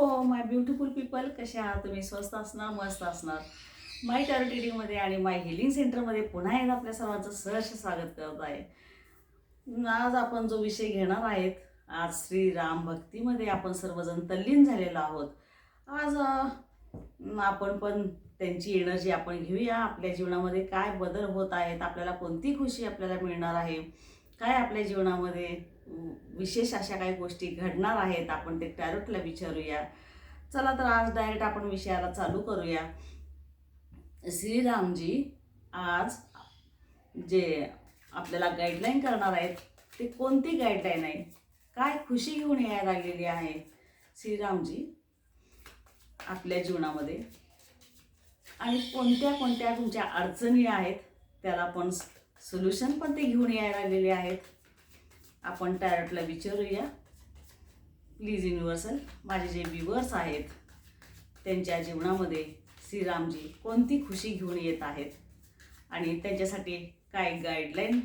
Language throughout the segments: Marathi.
माय ब्युटिफुल पीपल, कसे आहात तुम्ही? स्वस्त असणार, मस्त असणार. माय टॅरो रीडिंगमध्ये आणि माय हिलिंग सेंटरमध्ये पुन्हा एकदा आपल्या सर्वांचं सहर्ष स्वागत करत आहे. आज आपण जो विषय घेणार आहेत, आज श्रीराम भक्तीमध्ये आपण सर्वजण तल्लीन झालेलो आहोत. आज आपण पण त्यांची एनर्जी आपण घेऊया. आपल्या जीवनामध्ये काय बदल होत आहेत, आपल्याला कोणती खुशी आपल्याला मिळणार आहे, काय आपल्या जीवनामध्ये विशेष अशा काही गोष्टी घडणार आहेत, आपण ते टॅरोटला विचारूया. चला तर आज डायरेक्ट आपण विषयाला चालू करूया. श्रीरामजी आज जे आपल्याला गाईडलाईन करणार आहेत ते कोणती गाईडलाईन आहे, काय खुशी घेऊन यायला लागलेली आहे श्रीरामजी आपल्या जीवनामध्ये, आणि कोणत्या कोणत्या तुमच्या अडचणी आहेत त्याला पण सोल्युशन पण ते घेऊन यायला लागलेले आहेत. आपण टॅरोटला विचारूया. प्लीज युनिव्हर्सल, माझे जे व्ह्यूअर्स आहेत त्यांच्या जीवनामध्ये श्रीरामजी कोणती खुशी घेऊन येत आहेत आणि त्यांच्यासाठी काय गाईडलाईन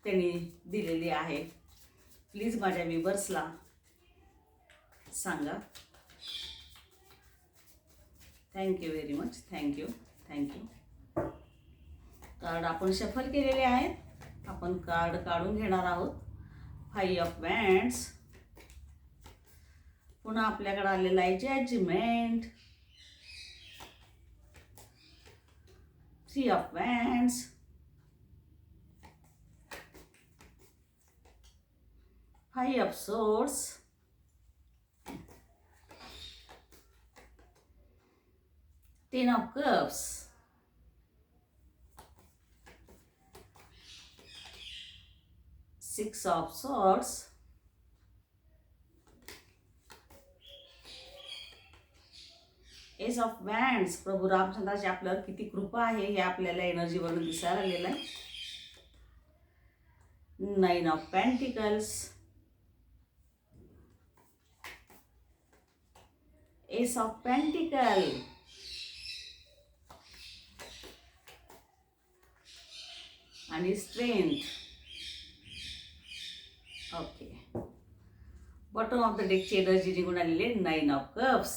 त्यांनी दिलेली आहे, प्लीज माझ्या व्ह्यूअर्सला सांगा. Thank you very much. Thank you. Card आपण शफल केलेले आहेत. आपण कार्ड काढून घेणार आहोत. 5 ऑफ वँड्स. पुन्हा आपल्याकडे आलेला आहे judgment. 3 of wands. 5 of swords. 10 of cups. 6 of swords. Ace of wands. प्रभू रामचंद्राची आपल्यावर किती कृपा आहे हे आपल्याला एनर्जीवरून दिसायला आलेलं आहे. 9 of pentacles. Ace of pentacle. आणि strength. Okay. Bottom of the डेकची एनर्जी निघून आलेली 9 ऑफ कप्स.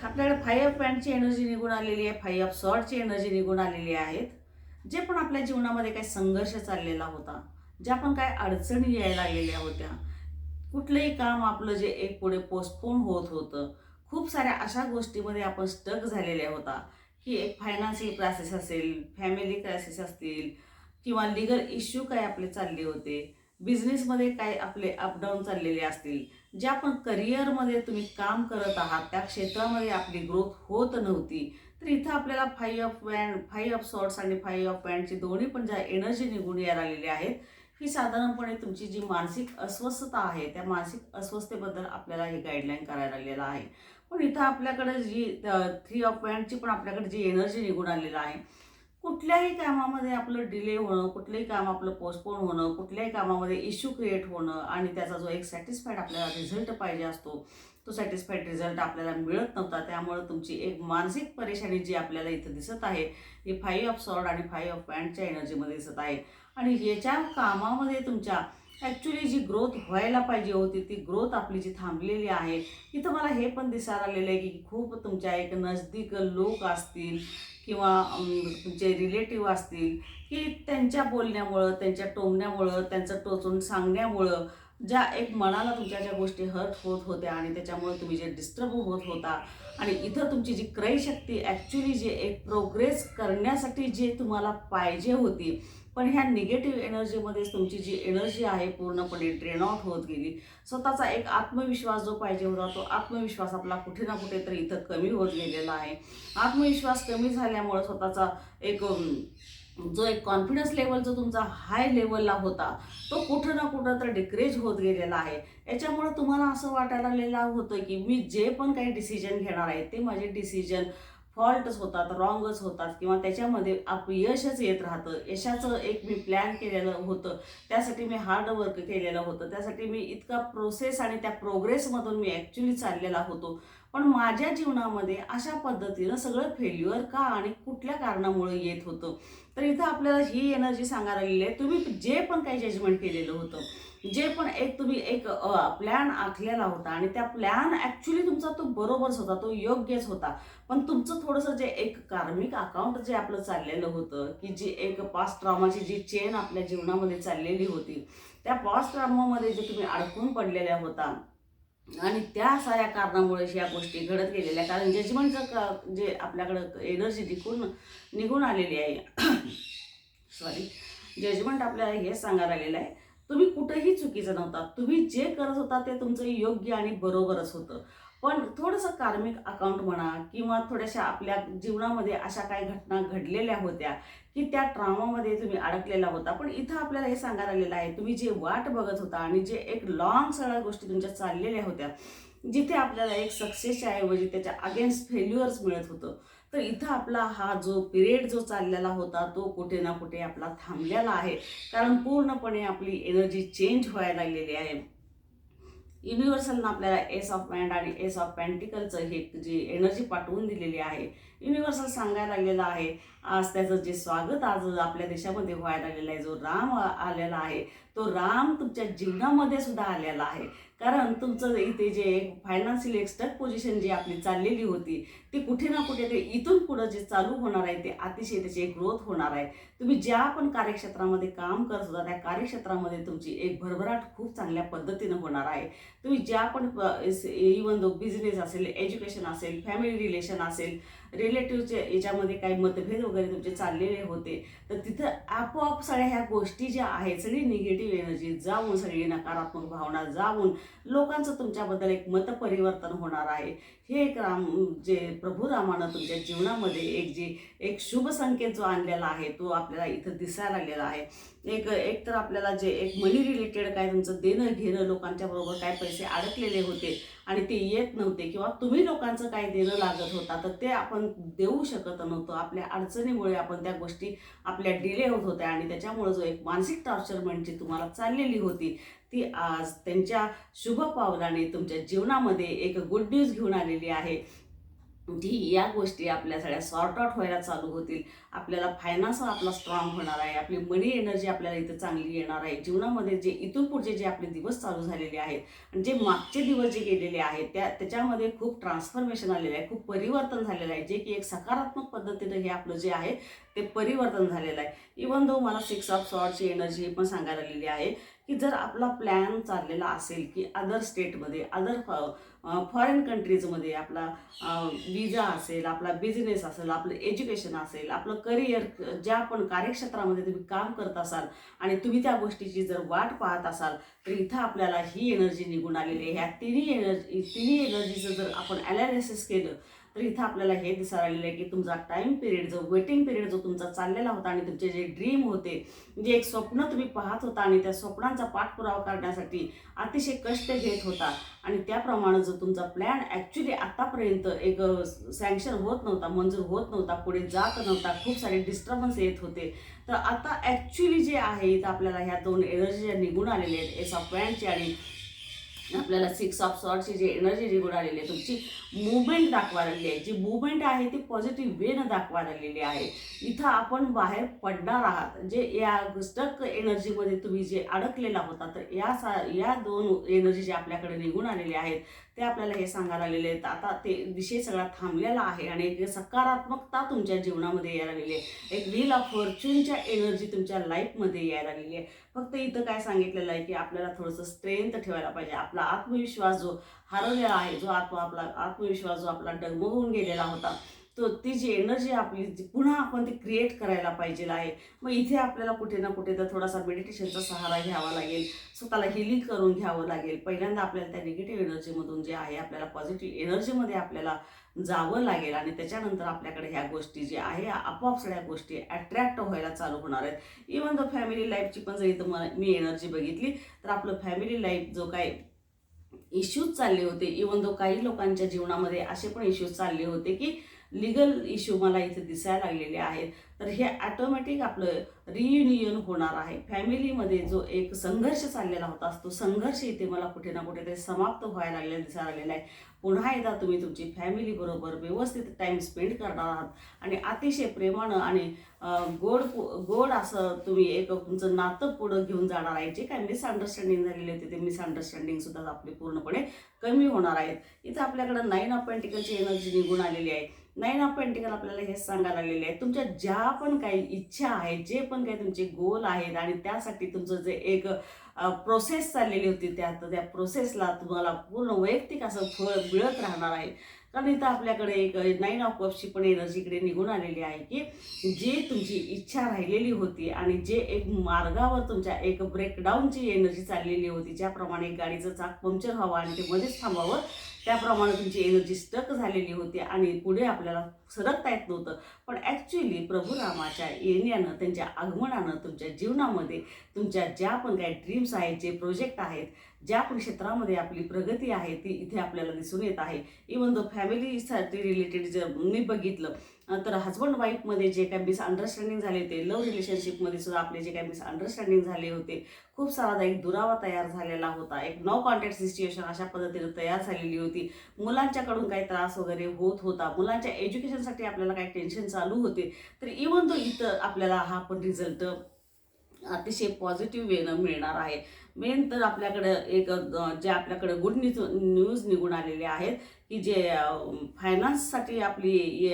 आपल्याकडे 5 ऑफ पॅन्टची एनर्जी निघून आलेली आहे. 5 ऑफ सॉर्डची एनर्जी निघून आलेली आहेत. जे पण आपल्या जीवनामध्ये काही संघर्ष चाललेला होता, ज्या पण काही अडचणी यायला लागलेल्या होत्या, कुठलंही काम आपलं जे एक पुढे पोस्टपोन होत होतं, खूप साऱ्या अशा गोष्टीमध्ये आपण स्टक झालेल्या होता की एक फायनान्शियल क्रायसिस असेल, फॅमिली क्रायसिस असतील, किंवा लिगल इश्यू काय आपले चालले होते, बिझनेसमध्ये काय आपले अपडाऊन चाललेले असतील, ज्या पण करिअरमध्ये तुम्ही काम करत आहात त्या क्षेत्रामध्ये आपली ग्रोथ होत नव्हती, तर इथं आपल्याला 5 ऑफ सॉर्ड्स आणि 5 ऑफ वँडची दोन्ही पण ज्या एनर्जी निघून यायला आलेली आहेत, ही साधारणपणे तुमची जी मानसिक अस्वस्थता आहे त्या मानसिक अस्वस्थतेबद्दल आपल्याला हे गाईडलाईन करायला लागलेलं आहे. पण इथं आपल्याकडे जी 3 ऑफ वँडची पण आपल्याकडे जी एनर्जी निघून आलेलं आहे, कुठल्याही कामामध्ये आपलं डिले होणं, कुठलंही काम आपलं पोस्टपोन होणं, कुठल्याही कामामध्ये इश्यू क्रिएट होणं आणि त्याचा जो एक सॅटिस्फाईड आपल्याला रिझल्ट पाहिजे असतो तो सॅटिस्फाईड रिझल्ट आपल्याला मिळत नव्हता. त्यामुळे तुमची एक मानसिक परेशानी जी आपल्याला इथं दिसत आहे ही 5 ऑफ सॉर्ड आणि 5 ऑफ वँडच्या एनर्जीमध्ये दिसत आहे. आणि याच्या कामामध्ये तुमच्या ॲक्च्युली जी ग्रोथ व्हायला पाहिजे होती ती ग्रोथ आपली जी थांबलेली आहे. इथं मला हे पण दिसायला आलेलं आहे की खूप तुमच्या एक नजदीक लोक असतील किंवा तुमचे रिलेटिव्ह असतील की त्यांच्या बोलण्यामुळं, त्यांच्या टोमण्यामुळं, त्यांचं टोचून सांगण्यामुळं ज्या एक मनाला तुमच्या ज्या गोष्टी हर्ट होत होत्या आणि त्याच्यामुळे तुम्ही जे डिस्टर्ब होत होता, आणि इथं तुमची जी क्रयशक्ती ॲक्च्युली जे एक प्रोग्रेस करण्यासाठी जे तुम्हाला पाहिजे होती, पण ह्या निगेटिव्ह एनर्जीमध्येच तुमची जी एनर्जी आहे पूर्णपणे ड्रेन आउट होत गेली. स्वतःचा एक आत्मविश्वास जो पाहिजे होता तो आत्मविश्वास आपला कुठे ना कुठेतरी इथं कमी होत गेलेला आहे. आत्मविश्वास कमी झाल्यामुळं स्वतःचा एक जो एक कॉन्फिडन्स लेवल जो तुमचा हाय लेवलला होता तो कुठं ना कुठं तर डिक्रीज होत गेलेला आहे. याच्यामुळे तुम्हाला असं वाटायला लागलेलं होतं की मी जे पण काही डिसिजन घेणार आहे ते माझे डिसिजन फॉल्टच होतात, रॉंगच होतात, किंवा त्याच्यामध्ये अपयशच येत राहतं. यशाचं एक मी प्लॅन केलेलं होतं, त्यासाठी मी हार्ड वर्क केलेलं होतं, त्यासाठी मी इतका प्रोसेस आणि त्या प्रोग्रेसमधून मी ॲक्च्युली चाललेला होतो, पण माझ्या जीवनामध्ये अशा पद्धतीनं सगळं फेल्युअर का आणि कुठल्या कारणामुळे येत होतं. तर इथं आपल्याला ही एनर्जी सांगायला लागलेली आहे, तुम्ही जे पण काही जजमेंट केलेलं होतं, जे पण एक तुम्ही एक प्लॅन आखलेला होता आणि त्या प्लॅन ॲक्च्युली तुमचा तो बरोबरच होता, तो योग्यच होता. पण तुमचं थोडंसं जे एक कार्मिक अकाउंट जे आपलं चाललेलं होतं, की जी एक पास्ट ट्रॉमाची जी चेन आपल्या जीवनामध्ये चाललेली होती, त्या पास्ट ट्रॉमामध्ये जे तुम्ही अडकून पडलेल्या होता आणि त्या साऱ्या कारणामुळे या गोष्टी घडत गेलेल्या. कारण जजमेंटचं जे आपल्याकडं एनर्जी निघून आलेली आहे सॉरी, जजमेंट आपल्याला हे सांगायला आलेलं आहे, तुम्ही कुठेही चुकीचं नव्हता. तुम्ही जे करत होता ते तुमचं योग्य आणि बरोबरच होतं. पण थोडंसं कार्मिक अकाउंट म्हणा किंवा थोड्याशा आपल्या जीवनामध्ये अशा काही घटना घडलेल्या होत्या की त्या ट्रॉमामध्ये तुम्ही अडकलेला होता. पण इथं आपल्याला हे सांगायला आलेलं आहे, तुम्ही जे वाट बघत होता आणि जे एक लॉंग सगळ्या गोष्टी तुमच्या चाललेल्या होत्या, जिथे आपल्याला एक सक्सेसच्या ऐवजी त्याच्या अगेन्स्ट फेल्युअर्स मिळत होतं, तर इथं आपला हा जो पिरियड जो चाललेला होता तो कुठे ना कुठे आपला थांबलेला आहे. कारण पूर्णपणे आपली एनर्जी चेंज व्हायला लागलेली आहे. युनिव्हर्सलनं आपल्याला एस ऑफ वँड आणि एस ऑफ पेंटिकलचं हे जी एनर्जी पाठवून दिलेली आहे, युनिव्हर्सल सांगायला लागलेलं आहे, आज त्याचं जे स्वागत आज आपल्या देशामध्ये व्हायला लागलेलं आहे. जो राम आलेला आहे, तो राम तुमच्या जीवनामध्ये सुद्धा आलेला आहे. कारण तुमचं इथे जे एक फायनान्शियल एक स्टक पोझिशन जी आपली चाललेली होती, ती कुठे ना कुठे ते इथून पुढं जे चालू होणार आहे ते अतिशय त्याची एक ग्रोथ होणार आहे. तुम्ही ज्या पण कार्यक्षेत्रामध्ये काम करत होता त्या कार्यक्षेत्रामध्ये तुमची एक भरभराट खूप चांगल्या पद्धतीनं होणार आहे. तुम्ही ज्या पण इवन दो बिझनेस असेल, एज्युकेशन असेल, फॅमिली रिलेशन असेल, रिलेटिव्हचे याच्यामध्ये काही मतभेद वगैरे तुमचे चाललेले होते, तर तिथं आपोआप सगळ्या ह्या गोष्टी ज्या आहेत, सगळी निगेटिव्ह एनर्जी जाऊन, सगळी नकारात्मक भावना जाऊन लोकांचं तुमच्याबद्दल एक मतपरिवर्तन होणार आहे. हे एक जे प्रभू रामानं तुमच्या जीवनामध्ये एक शुभ संकेत जो आणलेला आहे तो आपल्याला इथं दिसायला लागलेला आहे. एक तर आपल्याला जे एक मनी रिलेटेड काय तुमचं देणं घेणं, लोकांच्या बरोबर काय पैसे अडकलेले होते आणि ते येत नव्हते किंवा तुम्ही लोकांचं काय देणं लागत होता तर ते आपण देऊ शकत नव्हतो. आपल्या अडचणीमुळे आपण त्या गोष्टी आपल्या डिले होत होत्या आणि त्याच्यामुळे जो एक मानसिक टॉर्चरमेंट जी तुम्हाला चाललेली होती ती आज त्यांच्या शुभ पावलाने तुमच्या जीवनामध्ये एक गुड न्यूज घेऊन आलेली आहे. जी या गोष्टी आपल्या सगळ्या सॉर्ट आउट व्हायला चालू होतील. आपल्याला फायनान्स आपला स्ट्रॉंग होणार आहे. आपली मनी एनर्जी आपल्याला इथं चांगली येणार आहे. जीवनामध्ये जे इथून पुढचे जे आपले दिवस चालू झालेले आहेत आणि जे मागचे दिवस जे गेलेले आहेत त्याच्यामध्ये खूप ट्रान्सफॉर्मेशन आलेलं आहे, खूप परिवर्तन झालेलं आहे, जे की एक सकारात्मक पद्धतीनं हे आपलं जे आहे ते परिवर्तन झालेलं आहे. इवन दो मला 6 ऑफ सॉर्डची एनर्जी पण सांगायला आलेली आहे की जर आपला प्लॅन चाललेला असेल की अदर स्टेटमध्ये, फॉरेन कंट्रीजमध्ये आपला विजा असेल, आपला बिझनेस असेल, आपलं एज्युकेशन असेल, आपलं करिअर, ज्या पण कार्यक्षेत्रामध्ये तुम्ही काम करत असाल आणि तुम्ही त्या गोष्टीची जर वाट पाहत असाल तर इथं आपल्याला ही एनर्जी निघून आलेली आहे. ह्या तिन्ही एनर्जीचं जर आपण ॲनालिसिस केलं तर इथं आपल्याला हे दिसायला आलेलं आहे की तुमचा टाईम पिरियड जो वेटिंग पिरियड जो तुमचा चाललेला होता आणि तुमचे जे ड्रीम होते, जे एक स्वप्न तुम्ही पाहत होता आणि त्या स्वप्नांचा पाठपुरावा करण्यासाठी अतिशय कष्ट घेत होता आणि त्याप्रमाणे जो तुमचा प्लॅन ॲक्च्युली आतापर्यंत एक सँक्शन होत नव्हता, मंजूर होत नव्हता, पुढे जात नव्हता, खूप सारे डिस्टर्बन्स येत होते, तर आता ॲक्च्युली जे आहे इथं आपल्याला ह्या दोन एनर्जी ज्या निघून आलेल्या आहेत, एस ऑफ वँडची आणि आपल्याला 6 ऑफ सॉर्डची जी एनर्जी निघून आलेली आहे, तुमची मुवमेंट दाखवायला लागली आहे. जी मुवमेंट आहे ती पॉझिटिव्ह वेनं दाखवायला लागलेली आहे. इथं आपण बाहेर पडणार आहात. जे या स्टक एनर्जीमध्ये तुम्ही जे अडकलेला होता, तर या दोन एनर्जी जे आपल्याकडे निघून आलेले आहेत ते आपल्याला हे सांगायला आलेले आहेत, आता ते विषय सगळा थांबलेला आहे आणि एक सकारात्मकता तुमच्या जीवनामध्ये यायला लागलेली आहे. एक व्हील ऑफ फॉर्च्यूनच्या एनर्जी तुमच्या लाईफमध्ये यायला लागलेली आहे. फक्त इथं काय सांगितलेलं आहे की आपल्याला थोडंसं स्ट्रेंथ ठेवायला पाहिजे. आपला आत्मविश्वास जो हरवलेला आहे, आपला आत्मविश्वास जो आपला डगमगून गेलेला होता, तो ती जी एनर्जी आपली पुन्हा आपण ती क्रिएट करायला पाहिजे आहे. मग इथे आपल्याला कुठे ना कुठे तर थोडासा मेडिटेशनचा सहारा घ्यावा लागेल, स्वतःला हिलिंग करून घ्यावं लागेल. पहिल्यांदा आपल्याला त्या निगेटिव्ह एनर्जीमधून जे आहे आपल्याला पॉझिटिव्ह एनर्जीमध्ये आपल्याला जावं लागेल आणि त्याच्यानंतर आपल्याकडे ह्या गोष्टी ज्या आहे आपोआप सगळ्या गोष्टी अट्रॅक्ट व्हायला चालू होणार आहेत. इवन द फॅमिली लाईफची पण जर इथं मी एनर्जी बघितली तर आपलं फॅमिली लाईफ जो काय इश्यूज चालले होते, इवन दो काही लोकांच्या जीवनामध्ये असे पण इश्यूज चालले होते की लीगल इश्यू मला इथे दिसायला लागलेले आहेत, तर हे ऑटोमॅटिक आपलं रियुनियन होणार आहे. फॅमिलीमध्ये जो एक संघर्ष चाललेला होता तो संघर्ष इथे मला कुठे ना कुठेतरी समाप्त व्हायला दिसायला आहे. पुन्हा एकदा तुम्ही तुमची फॅमिली बरोबर व्यवस्थित टाइम स्पेंड करणार आहात आणि अतिशय प्रेमानं आणि गोड गोड असं तुम्ही एक तुमचं नातं पुढं घेऊन जाणार आहे. जे काय मिसअंडरस्टँडिंग झालेली होती ते मिसअंडरस्टँडिंग सुद्धा आपली पूर्णपणे कमी होणार आहेत. इथं आपल्याकडं 9 ऑफ पेंटिकलची एनर्जी निघून आलेली आहे. 9 ऑफ पेंटिकल आपल्याला हेच सांगायला लागलेले आहे, तुमच्या ज्या पण काही इच्छा आहेत, जे पण काही तुमचे गोल आहेत आणि त्यासाठी तुमचं जे एक प्रोसेस चाललेली होती त्या प्रोसेसला तुम्हाला पूर्ण वैयक्तिक असं फळ मिळत राहणार आहे. कारण इथं आपल्याकडे एक 9 ऑफ कप्सची पण एनर्जी इकडे निघून आलेली आहे की जी तुमची इच्छा राहिलेली होती आणि जे एक मार्गावर तुमच्या एक ब्रेकडाऊनची एनर्जी चाललेली होती, ज्याप्रमाणे गाडीचं चाक पंक्चर व्हावं आणि ते मध्येच थांबावं त्याप्रमाणे तुमची एनर्जी स्टक झालेली होती आणि पुढे आपल्याला सरकता येत नव्हतं. पण ॲक्च्युली प्रभू रामाच्या येण्यानं, त्यांच्या आगमनानं तुमच्या जीवनामध्ये तुमच्या ज्या पण काही ड्रीम्स आहेत, जे प्रोजेक्ट आहेत, ज्या पण क्षेत्रामध्ये आपली प्रगती आहे ती इथे आपल्याला दिसून येत आहे. इवन दो फॅमिलीसाठी रिलेटेड जर मी बघितलं तर हजबंड वाईफमध्ये जे काही मिसअंडरस्टँडिंग झाले होते, लव्ह रिलेशनशिपमध्ये सुद्धा आपले जे काही मिसअंडरस्टँडिंग झाले होते, खूप सारा एक दुरावा तयार झालेला होता. एक नो कॉन्टॅक्ट सिच्युएशन अशा पद्धतीने तयार झालेली होती. मुलांच्याकडून काही त्रास वगैरे होत होता. मुलांच्या एज्युकेशनसाठी आपल्याला काही टेन्शन चालू होते. तर इवन दो इथं आपल्याला हा पण रिझल्ट अतिशय पॉझिटिव्ह वेनं मिळणार आहे. मेन तर आपल्याकडं एक जे आपल्याकडं गुड न्यूज निघून आलेले आहेत की जे फायनान्ससाठी आपली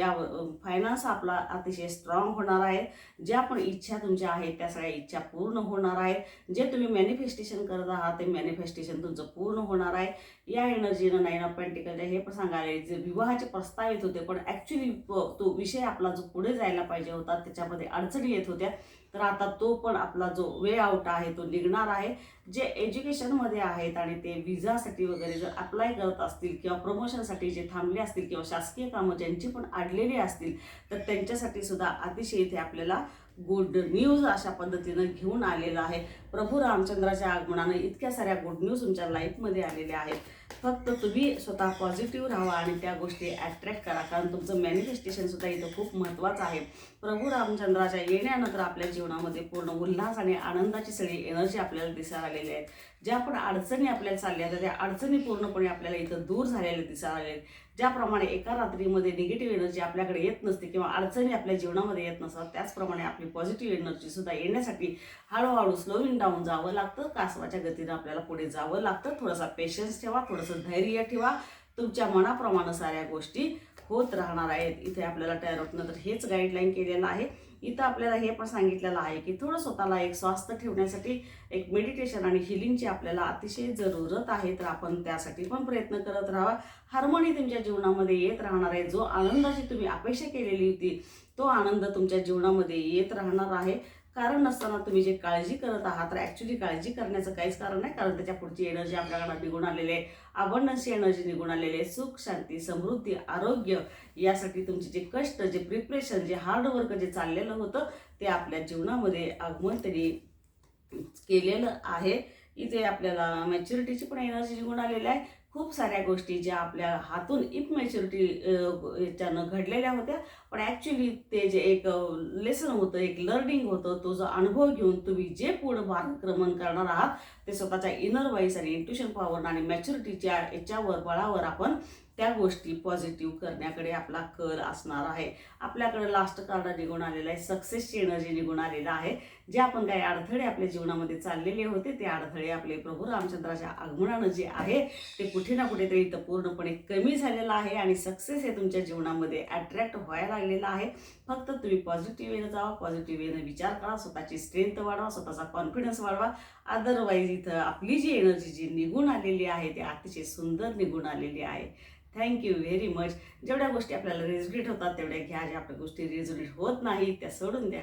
फायनान्स आपला अतिशय स्ट्रॉंग होणार आहे. ज्या पण इच्छा तुमच्या आहेत त्या सगळ्या इच्छा पूर्ण होणार आहेत. जे तुम्ही मॅनिफेस्टेशन करत आहात ते मॅनिफेस्टेशन तुमचं पूर्ण होणार आहे. या एनर्जीनं 9 ऑफ पेंटिकलच्या हे पण सांगायला जे विवाहाचे प्रस्ताव येत होते पण ॲक्च्युली तो विषय आपला जो पुढे जायला पाहिजे होता त्याच्यामध्ये अडचणी येत होत्या, तर आता तो पण आपला जो वे आउट आहे तो निघणार आहे. जे एज्युकेशनमध्ये आहेत आणि ते विजासाठी वगैरे जर अप्लाय करत असतील किंवा प्रमोशनसाठी जे थांबले असतील किंवा शासकीय कामं ज्यांची पण अडलेली असतील तर त्यांच्यासाठी सुद्धा अतिशय इथे आपल्याला गुड न्यूज अशा पद्धतीनं घेऊन आलेला आहे. प्रभू रामचंद्राच्या आगमनानं इतक्या साऱ्या गुड न्यूज तुमच्या लाईफमध्ये आलेल्या आहेत. फक्त तुम्ही स्वतः पॉझिटिव्ह राहा आणि त्या गोष्टी अट्रॅक्ट करा, कारण तुमचं मॅनिफेस्टेशनसुद्धा इथं खूप महत्त्वाचं आहे. प्रभू रामचंद्राच्या येण्यानंतर आपल्या जीवनामध्ये पूर्ण उल्हास आणि आनंदाची सगळी एनर्जी आपल्याला दिसायला आलेली आहे. ज्या पण अडचणी आपल्याला चालल्या तर त्या अडचणी पूर्णपणे आपल्याला इथं दूर झालेल्या दिसायला आलेल्या आहेत. ज्याप्रमाणे एका रात्रीमध्ये निगेटिव्ह एनर्जी आपल्याकडे येत नसते किंवा अडचणी आपल्या जीवनामध्ये येत नसतात, त्याचप्रमाणे आपली पॉझिटिव्ह एनर्जीसुद्धा येण्यासाठी हळूहळू स्लोविंग डाऊन जावं लागतं. कासवाच्या गतीनं आपल्याला पुढे जावं लागतं. थोडासा पेशन्स ठेवा, थोडंसं धैर्य ठेवा. तुमच्या मनाप्रमाणे साऱ्या गोष्टी होत राहणार आहेत. इथे आपल्याला टॅरोटनं तर हेच गाईडलाईन केलेलं आहे. इथं आपल्याला हे पण सांगितलेलं आहे की थोडं स्वतःला एक स्वास्थ्य ठेवण्यासाठी एक मेडिटेशन आणि हिलिंगची आपल्याला अतिशय जरूरत आहे. तर आपण त्यासाठी पण प्रयत्न करत राहा. हार्मोनी तुमच्या जीवनामध्ये येत राहणार आहे. जो आनंदाची तुम्ही अपेक्षा केलेली होती तो आनंद तुमच्या जीवनामध्ये येत राहणार आहे. कारण नसताना तुम्ही जे काळजी करत आहात तर ॲक्च्युली काळजी करण्याचं काहीच कारण नाही, कारण त्याच्या पुढची एनर्जी आपल्याकडे निघून आलेली आहे. अबंडन्सची एनर्जी निघून आलेली आहे. सुख, शांती, समृद्धी, आरोग्य यासाठी तुमचे जे कष्ट, जे प्रिपरेशन, जे हार्डवर्क जे चाललेलं होतं ते आपल्या जीवनामध्ये आगमन त्यांनी केलेलं आहे. इथे आपल्याला मॅच्युरिटीची पण एनर्जी निघून आलेली आहे. खूप साऱ्या गोष्टी ज्या आपल्या हातून इमॅच्युरिटी याच्यानं घडलेल्या होत्या पण ॲक्च्युली ते जे एक लेसन होतं, एक लर्निंग होतं, तो जो अनुभव घेऊन तुम्ही जे पुढं मार्गक्रमण करणार आहात ते स्वतःच्या इनर वाईस आणि इंट्युशन पॉवर आणि मॅच्युरिटीच्या याच्यावर बळावर आपण त्या गोष्टी पॉझिटिव्ह करण्याकडे आपला कल असणार आहे. आपल्याकडे लास्ट कार्ड निघून आलेलं आहे. सक्सेसची एनर्जी निघून आलेलं आहे. जे आपण काही अडथळे आपल्या जीवनामध्ये चाललेले होते ते अडथळे आपले प्रभू रामचंद्राच्या आगमनानं जे आहे ते कुठे ना कुठेतरी इथं पूर्णपणे कमी झालेलं आहे आणि सक्सेस हे तुमच्या जीवनामध्ये अट्रॅक्ट व्हायला लागलेलं आहे. फक्त तुम्ही पॉझिटिव्ह वेनं जावा, पॉझिटिव्ह वेनं विचार करा, स्वतःची स्ट्रेंथ वाढवा, स्वतःचा कॉन्फिडन्स वाढवा. अदरवाईज इथं आपली जी एनर्जी जी निघून आलेली आहे ती अतिशय सुंदर निघून आलेली आहे. Thank you very much. जेवढ्या गोष्टी आपल्याला रेझोनेट होतात तेवढ्या घ्या, ज्या आपल्या गोष्टी रेझोनेट होत नाही त्या सोडून द्या.